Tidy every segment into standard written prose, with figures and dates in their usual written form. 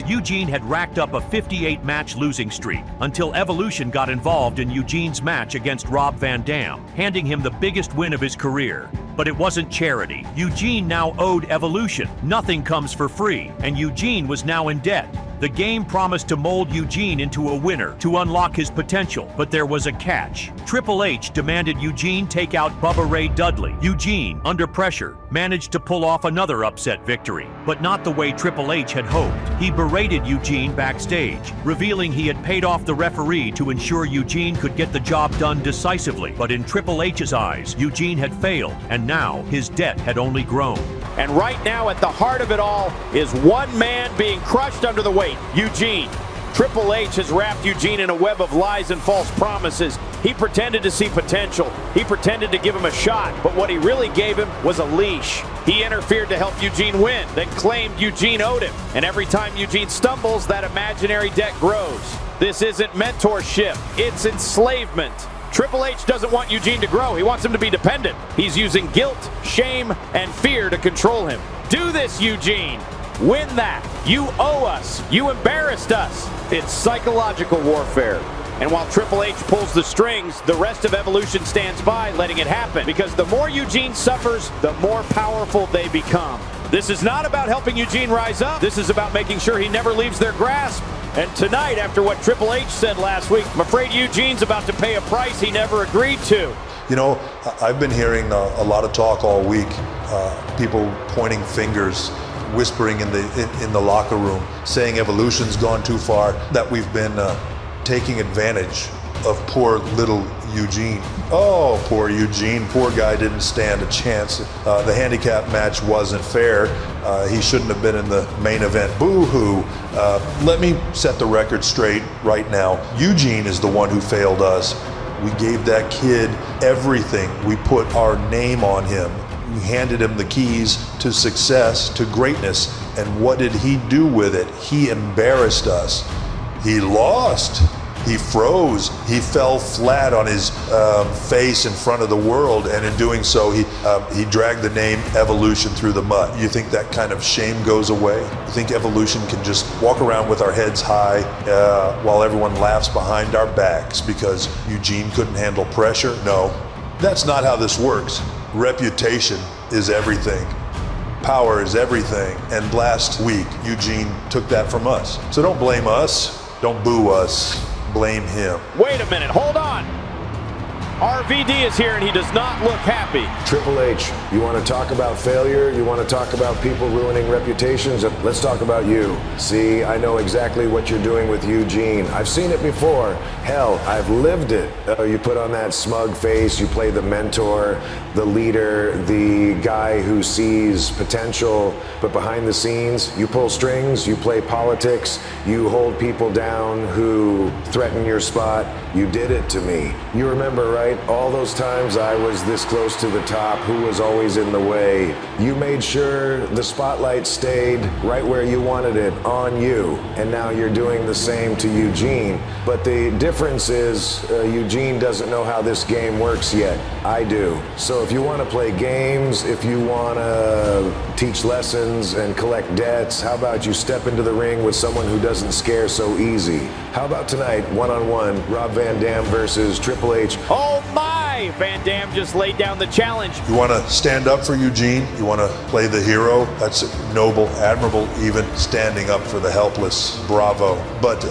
Eugene had racked up a 58-match losing streak until Evolution got involved in Eugene's match against Rob Van Dam, handing him the biggest win of his career. But it wasn't charity. Eugene now owed Evolution. Nothing comes for free, and Eugene was now in debt. The game promised to mold Eugene into a winner, to unlock his potential, but there was a catch. Triple H demanded Eugene take out Bubba Ray Dudley. Eugene, under pressure, managed to pull off another upset victory, but not the way Triple H had hoped. He berated Eugene backstage, revealing he had paid off the referee to ensure Eugene could get the job done decisively. But in Triple H's eyes, Eugene had failed, and now his debt had only grown. And right now, at the heart of it all, is one man being crushed under the weight, Eugene. Triple H has wrapped Eugene in a web of lies and false promises. He pretended to see potential. He pretended to give him a shot. But what he really gave him was a leash. He interfered to help Eugene win, then claimed Eugene owed him. And every time Eugene stumbles, that imaginary debt grows. This isn't mentorship, it's enslavement. Triple H doesn't want Eugene to grow. He wants him to be dependent. He's using guilt, shame, and fear to control him. Do this, Eugene. Win that. You owe us. You embarrassed us. It's psychological warfare. And while Triple H pulls the strings, the rest of Evolution stands by, letting it happen. Because the more Eugene suffers, the more powerful they become. This is not about helping Eugene rise up. This is about making sure he never leaves their grasp. And tonight, after what Triple H said last week, I'm afraid Eugene's about to pay a price he never agreed to. You know, I've been hearing a lot of talk all week, people pointing fingers, whispering in the locker room, saying Evolution's gone too far, that we've been taking advantage of poor little Eugene. Oh, poor Eugene. Poor guy didn't stand a chance. The handicap match wasn't fair. He shouldn't have been in the main event. Boo-hoo. Let me set the record straight right now. Eugene is the one who failed us. We gave that kid everything. We put our name on him. We handed him the keys to success, to greatness. And what did he do with it? He embarrassed us. He lost. He froze. He fell flat on his face in front of the world, and in doing so, he dragged the name Evolution through the mud. You think that kind of shame goes away? You think Evolution can just walk around with our heads high while everyone laughs behind our backs because Eugene couldn't handle pressure? No, that's not how this works. Reputation is everything. Power is everything. And last week, Eugene took that from us. So don't blame us. Don't boo us. Blame him. Wait a minute, hold on. RVD is here and he does not look happy. Triple H, you want to talk about failure? You want to talk about people ruining reputations? Let's talk about you. See, I know exactly what you're doing with Eugene. I've seen it before. Hell, I've lived it. You put on that smug face, you play the mentor, the leader, the guy who sees potential, but behind the scenes, you pull strings, you play politics, you hold people down who threaten your spot. You did it to me. You remember, right? All those times I was this close to the top, who was always in the way. You made sure the spotlight stayed right where you wanted it, on you. And now you're doing the same to Eugene. But the difference is Eugene doesn't know how this game works yet. I do. So if you want to play games, if you want to teach lessons and collect debts, how about you step into the ring with someone who doesn't scare so easy? How about tonight, one-on-one, Rob Van Dam versus Triple H? Oh my! Van Dam just laid down the challenge. You want to stand up for Eugene? You want to play the hero? That's noble, admirable, even standing up for the helpless. Bravo. But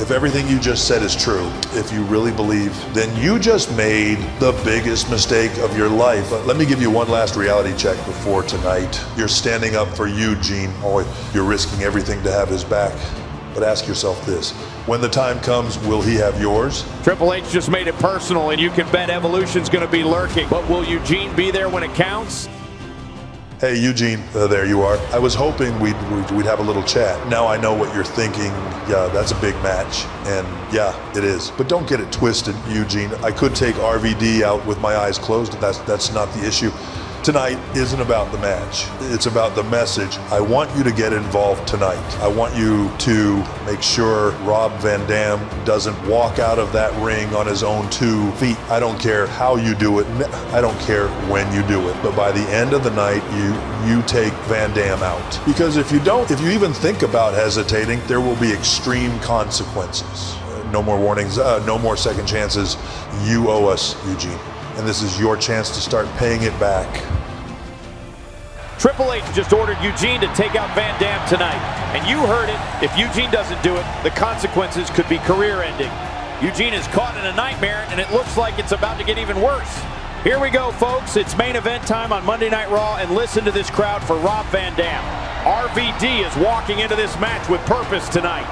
if everything you just said is true, if you really believe, then you just made the biggest mistake of your life. But let me give you one last reality check before tonight. You're standing up for Eugene. Oh, you're risking everything to have his back. But ask yourself this, when the time comes, will he have yours? Triple H just made it personal, and you can bet Evolution's going to be lurking. But will Eugene be there when it counts? Hey, Eugene, there you are. I was hoping we'd have a little chat. Now I know what you're thinking. Yeah, that's a big match. And yeah, it is. But don't get it twisted, Eugene. I could take RVD out with my eyes closed. That's not the issue. tonight isn't about the match. It's about the message. I want you to get involved tonight. I want you to make sure Rob Van Dam doesn't walk out of that ring on his own 2 feet. I don't care how you do it. I don't care when you do it. But by the end of the night, you take Van Dam out. Because if you even think about hesitating, there will be extreme consequences. No more warnings, no more second chances. You owe us, Eugene. And this is your chance to start paying it back. Triple H just ordered Eugene to take out Van Dam tonight. And you heard it. If Eugene doesn't do it, the consequences could be career-ending. Eugene is caught in a nightmare, and it looks like it's about to get even worse. Here we go, folks. It's main event time on Monday Night Raw, and listen to this crowd for Rob Van Dam. RVD is walking into this match with purpose tonight.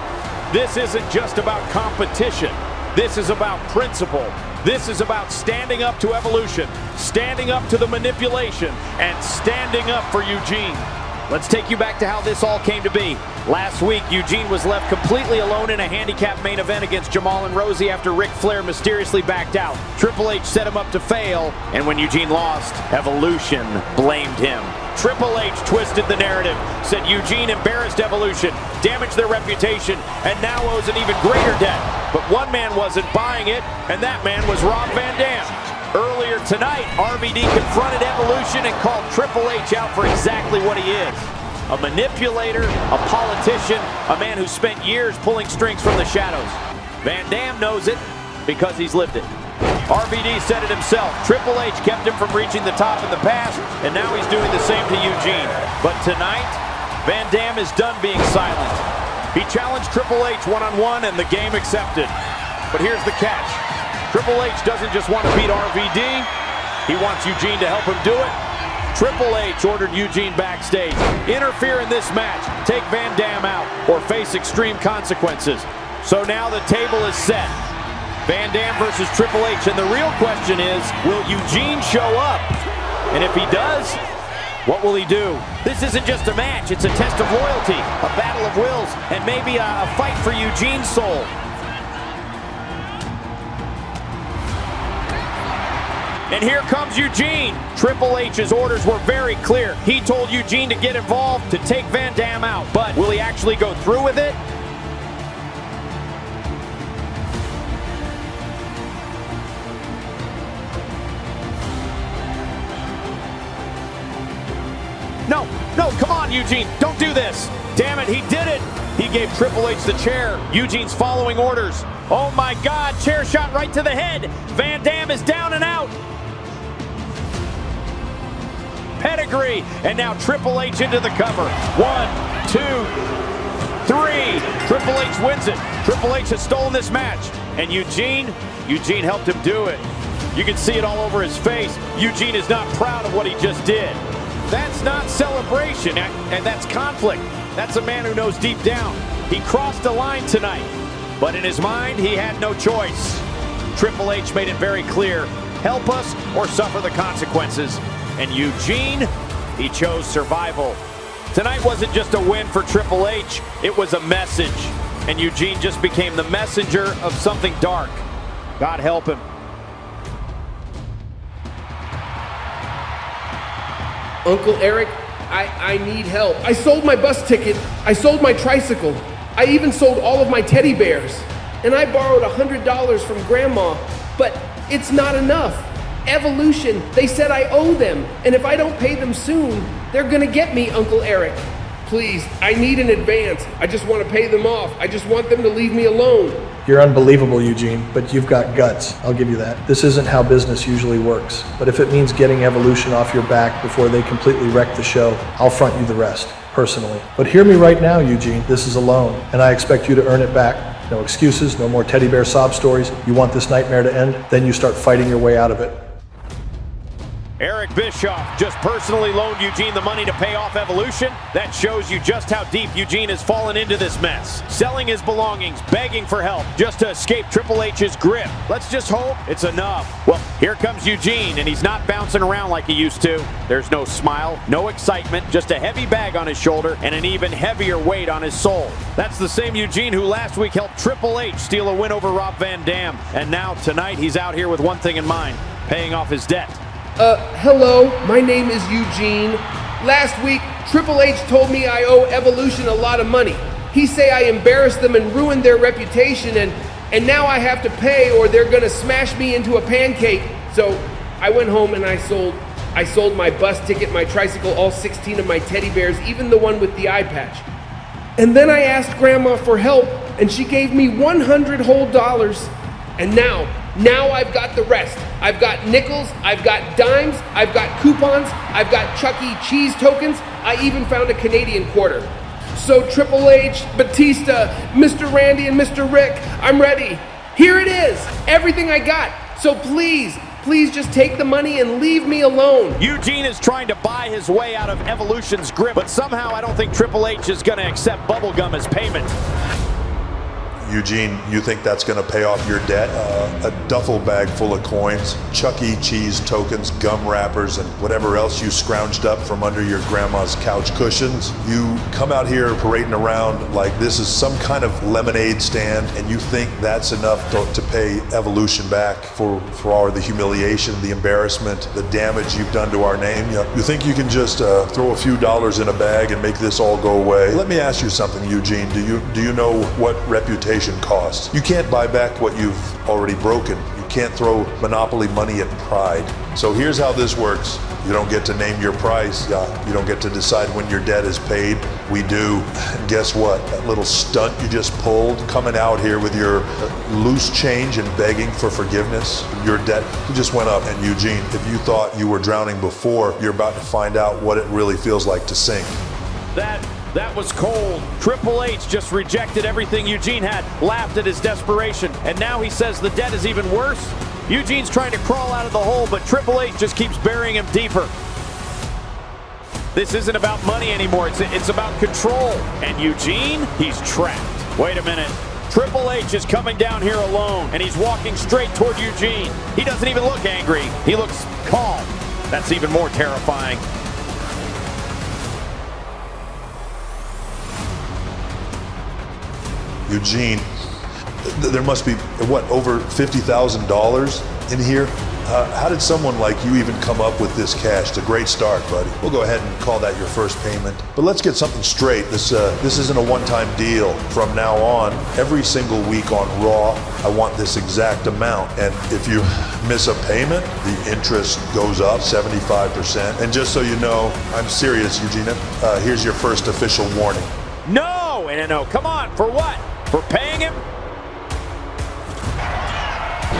This isn't just about competition. This is about principle. This is about standing up to Evolution, standing up to the manipulation, and standing up for Eugene. Let's take you back to how this all came to be. Last week, Eugene was left completely alone in a handicap main event against Jamal and Rosie after Ric Flair mysteriously backed out. Triple H set him up to fail, and when Eugene lost, Evolution blamed him. Triple H twisted the narrative, said Eugene embarrassed Evolution, damaged their reputation, and now owes an even greater debt. But one man wasn't buying it, and that man was Rob Van Dam. Earlier tonight, RVD confronted Evolution and called Triple H out for exactly what he is. A manipulator, a politician, a man who spent years pulling strings from the shadows. Van Dam knows it because he's lived it. RVD said it himself. Triple H kept him from reaching the top in the past, and now he's doing the same to Eugene. But tonight, Van Dam is done being silent. He challenged Triple H one-on-one, and the game accepted. But here's the catch. Triple H doesn't just want to beat RVD. He wants Eugene to help him do it. Triple H ordered Eugene backstage. Interfere in this match. Take Van Dam out or face extreme consequences. So now the table is set. Van Dam versus Triple H. And the real question is, will Eugene show up? And if he does, what will he do? This isn't just a match. It's a test of loyalty, a battle of wills, and maybe a fight for Eugene's soul. And here comes Eugene. Triple H's orders were very clear. He told Eugene to get involved, to take Van Dam out. But will he actually go through with it? No, come on, Eugene. Don't do this. Damn it, he did it. He gave Triple H the chair. Eugene's following orders. Oh my God, chair shot right to the head. Van Dam is down and out. Pedigree, and now Triple H into the cover. 1, 2, 3. Triple H wins it. Triple H has stolen this match. And Eugene helped him do it. You can see it all over his face. Eugene is not proud of what he just did. That's not celebration, and that's conflict. That's a man who knows deep down he crossed the line tonight. But in his mind, he had no choice. Triple H made it very clear, help us or suffer the consequences. And Eugene, he chose survival. Tonight wasn't just a win for Triple H, it was a message. And Eugene just became the messenger of something dark. God help him. Uncle Eric, I need help. I sold my bus ticket. I sold my tricycle. I even sold all of my teddy bears. And I borrowed $100 from Grandma, but it's not enough. Evolution, they said I owe them. And if I don't pay them soon, they're gonna get me, Uncle Eric. Please, I need an advance. I just want to pay them off. I just want them to leave me alone. You're unbelievable, Eugene, but you've got guts. I'll give you that. This isn't how business usually works. But if it means getting Evolution off your back before they completely wreck the show, I'll front you the rest, personally. But hear me right now, Eugene. This is a loan, and I expect you to earn it back. No excuses, no more teddy bear sob stories. You want this nightmare to end? Then you start fighting your way out of it. Eric Bischoff just personally loaned Eugene the money to pay off Evolution. That shows you just how deep Eugene has fallen into this mess. Selling his belongings, begging for help, just to escape Triple H's grip. Let's just hope it's enough. Well, here comes Eugene, and he's not bouncing around like he used to. There's no smile, no excitement, just a heavy bag on his shoulder and an even heavier weight on his soul. That's the same Eugene who last week helped Triple H steal a win over Rob Van Dam. And now, tonight, he's out here with one thing in mind, paying off his debt. Hello, my name is Eugene. Last week, Triple H told me I owe Evolution a lot of money. He say I embarrassed them and ruined their reputation, and now I have to pay or they're gonna smash me into a pancake. So I went home and I sold my bus ticket, my tricycle, all 16 of my teddy bears, even the one with the eye patch. And then I asked Grandma for help, and she gave me 100 whole dollars. And now I've got the rest. I've got nickels, I've got dimes, I've got coupons, I've got Chuck E. Cheese tokens, I even found a Canadian quarter. So Triple H, Batista, Mr. Randy, and Mr. Rick, I'm ready. Here it is, everything I got. So please just take the money and leave me alone. Eugene is trying to buy his way out of Evolution's grip, but somehow I don't think Triple H is going to accept bubblegum as payment. Eugene, you think that's going to pay off your debt? A duffel bag full of coins, Chuck E. Cheese tokens, gum wrappers, and whatever else you scrounged up from under your grandma's couch cushions. You come out here parading around like this is some kind of lemonade stand, and you think that's enough to pay Evolution back for all the humiliation, the embarrassment, the damage you've done to our name. You think you can just throw a few dollars in a bag and make this all go away? Let me ask you something, Eugene. Do you know what reputation costs? You can't buy back what you've already broken. You can't throw monopoly money at pride. So here's how this works. You don't get to name your price. You don't get to decide when your debt is paid. We do. And guess what? That little stunt you just pulled, coming out here with your loose change and begging for forgiveness, your debt just went up. And Eugene, if you thought you were drowning before, you're about to find out what it really feels like to sink. That was cold. Triple H just rejected everything Eugene had, laughed at his desperation, and now he says the debt is even worse. Eugene's trying to crawl out of the hole, but Triple H just keeps burying him deeper. This isn't about money anymore, it's about control. And Eugene, he's trapped. Wait a minute. Triple H is coming down here alone, and he's walking straight toward Eugene. He doesn't even look angry. He looks calm. That's even more terrifying. Eugene, there must be, what, over $50,000 in here? How did someone like you even come up with this cash? It's a great start, buddy. We'll go ahead and call that your first payment. But let's get something straight. This isn't a one-time deal. From now on, every single week on Raw, I want this exact amount. And if you miss a payment, the interest goes up 75%. And just so you know, I'm serious, Eugene. Here's your first official warning. No! Come on, for what? For paying him?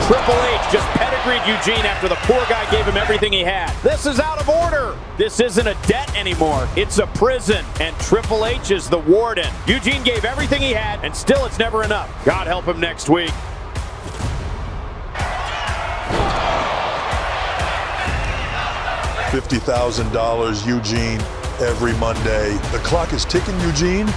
Triple H just pedigreed Eugene after the poor guy gave him everything he had. This is out of order. This isn't a debt anymore. It's a prison, and Triple H is the warden. Eugene gave everything he had, and still it's never enough. God help him next week. $50,000, Eugene, every Monday. The clock is ticking, Eugene.